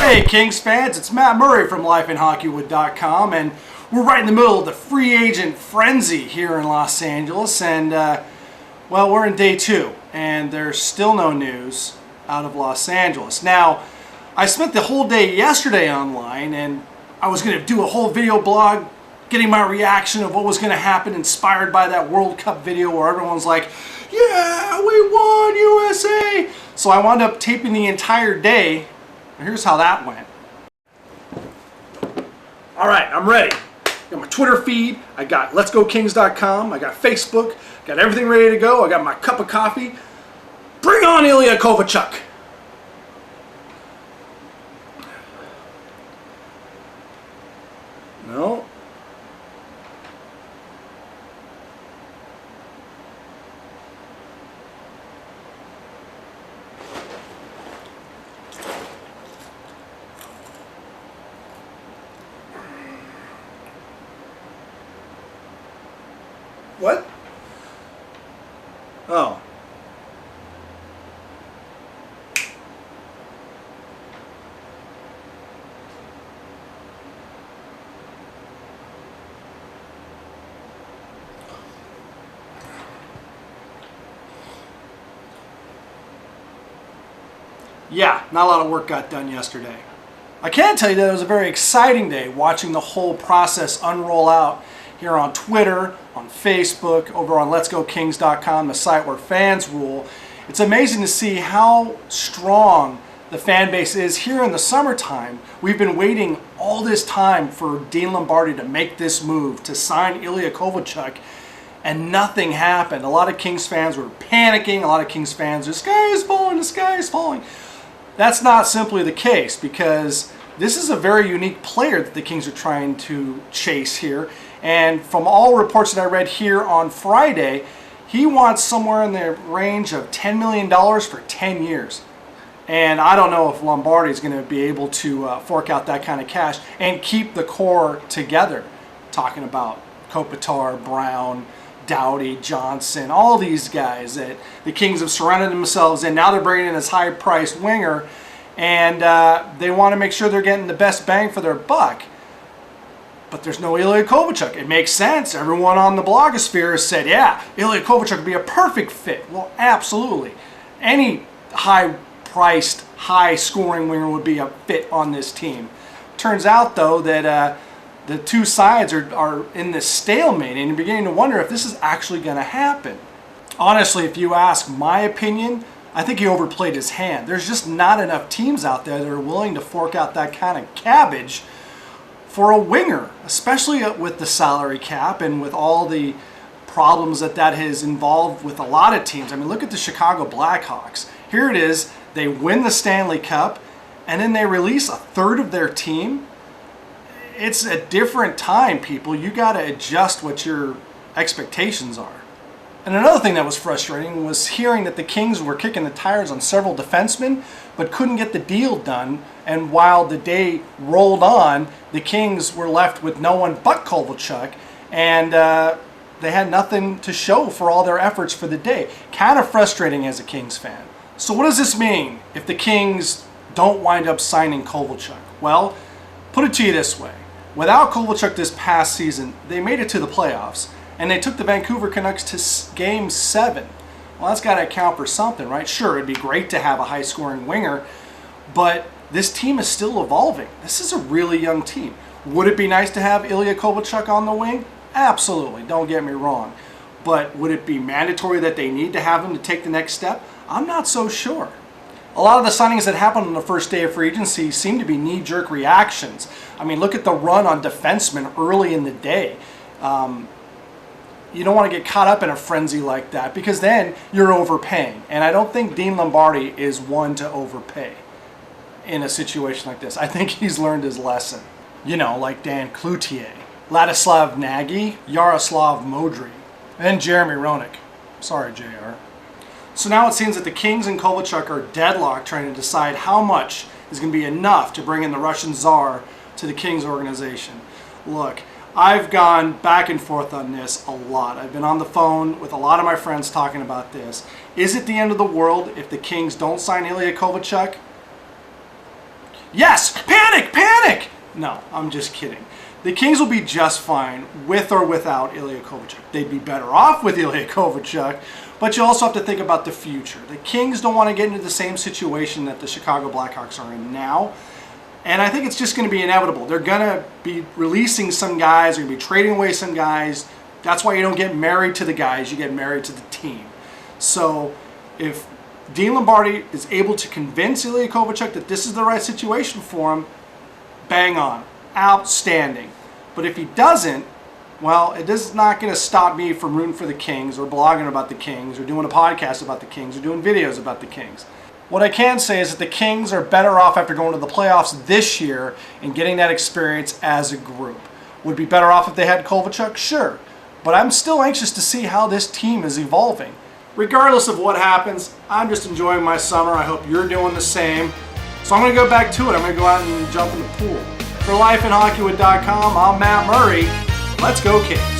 Hey Kings fans, it's Matt Murray from lifeinhockeywood.com, and we're right in the middle of the free agent frenzy here in Los Angeles, and well, we're in day 2 and there's still no news out of Los Angeles. Now, I spent the whole day yesterday online, and I was going to do a whole video blog getting my reaction of what was going to happen, inspired by that World Cup video where everyone's like, yeah, we won, USA! So I wound up taping the entire day. Here's how that went. Alright, I'm ready. Got my Twitter feed, I got letsgokings.com, I got Facebook, got everything ready to go, I got my cup of coffee. Bring on Ilya Kovalchuk! No. What? Oh. Yeah, not a lot of work got done yesterday. I can tell you that it was a very exciting day watching the whole process unroll out here on Twitter, on Facebook, over on letsgokings.com, the site where fans rule. It's amazing to see how strong the fan base is here in the summertime. We've been waiting all this time for Dean Lombardi to make this move, to sign Ilya Kovalchuk, and nothing happened. A lot of Kings fans were panicking. A lot of Kings fans, the sky is falling, the sky is falling. That's not simply the case, because this is a very unique player that the Kings are trying to chase here. And from all reports that I read here on Friday, he wants somewhere in the range of $10 million for 10 years. And I don't know if Lombardi is going to be able to fork out that kind of cash and keep the core together. Talking about Kopitar, Brown, Doughty, Johnson, all these guys that the Kings have surrounded themselves in. Now they're bringing in this high-priced winger, and they want to make sure they're getting the best bang for their buck. But there's no Ilya Kovalchuk. It makes sense. Everyone on the blogosphere has said, yeah, Ilya Kovalchuk would be a perfect fit. Well, absolutely. Any high-priced, high-scoring winger would be a fit on this team. Turns out, though, that the two sides are in this stalemate, and you're beginning to wonder if this is actually going to happen. Honestly, if you ask my opinion, I think he overplayed his hand. There's just not enough teams out there that are willing to fork out that kind of cabbage for a winger, especially with the salary cap and with all the problems that has involved with a lot of teams. I mean, look at the Chicago Blackhawks. Here it is, they win the Stanley Cup, and then they release a third of their team. It's a different time, people. You got to adjust what your expectations are. And another thing that was frustrating was hearing that the Kings were kicking the tires on several defensemen, but couldn't get the deal done. And while the day rolled on, the Kings were left with no one but Kovalchuk, and they had nothing to show for all their efforts for the day. Kind of frustrating as a Kings fan. So what does this mean if the Kings don't wind up signing Kovalchuk? Well, put it to you this way. Without Kovalchuk this past season, they made it to the playoffs, and they took the Vancouver Canucks to Game 7. Well, that's got to account for something, right? Sure, it'd be great to have a high-scoring winger, but this team is still evolving. This is a really young team. Would it be nice to have Ilya Kovalchuk on the wing? Absolutely, don't get me wrong. But would it be mandatory that they need to have him to take the next step? I'm not so sure. A lot of the signings that happened on the first day of free agency seem to be knee-jerk reactions. I mean, look at the run on defensemen early in the day. You don't want to get caught up in a frenzy like that, because then you're overpaying. And I don't think Dean Lombardi is one to overpay in a situation like this. I think he's learned his lesson. You know, like Dan Cloutier, Ladislav Nagy, Yaroslav Modry, and Jeremy Roenick. Sorry, JR. So now it seems that the Kings and Kovalchuk are deadlocked, trying to decide how much is going to be enough to bring in the Russian Tsar to the Kings organization. Look, I've gone back and forth on this a lot. I've been on the phone with a lot of my friends talking about this. Is it the end of the world if the Kings don't sign Ilya Kovalchuk? Yes, panic, panic! No, I'm just kidding. The Kings will be just fine with or without Ilya Kovalchuk. They'd be better off with Ilya Kovalchuk, but you also have to think about the future. The Kings don't want to get into the same situation that the Chicago Blackhawks are in now, and I think it's just going to be inevitable. They're going to be releasing some guys, they're going to be trading away some guys. That's why you don't get married to the guys, you get married to the team. So if Dean Lombardi is able to convince Ilya Kovalchuk that this is the right situation for him, bang on. Outstanding. But if he doesn't, well, it is not going to stop me from rooting for the Kings or blogging about the Kings or doing a podcast about the Kings or doing videos about the Kings. What I can say is that the Kings are better off after going to the playoffs this year and getting that experience as a group. Would be better off if they had Kovalchuk? Sure. But I'm still anxious to see how this team is evolving. Regardless of what happens, I'm just enjoying my summer. I hope you're doing the same. So I'm going to go back to it. I'm going to go out and jump in the pool. For lifeinhockey.com, I'm Matt Murray. Let's go Kings.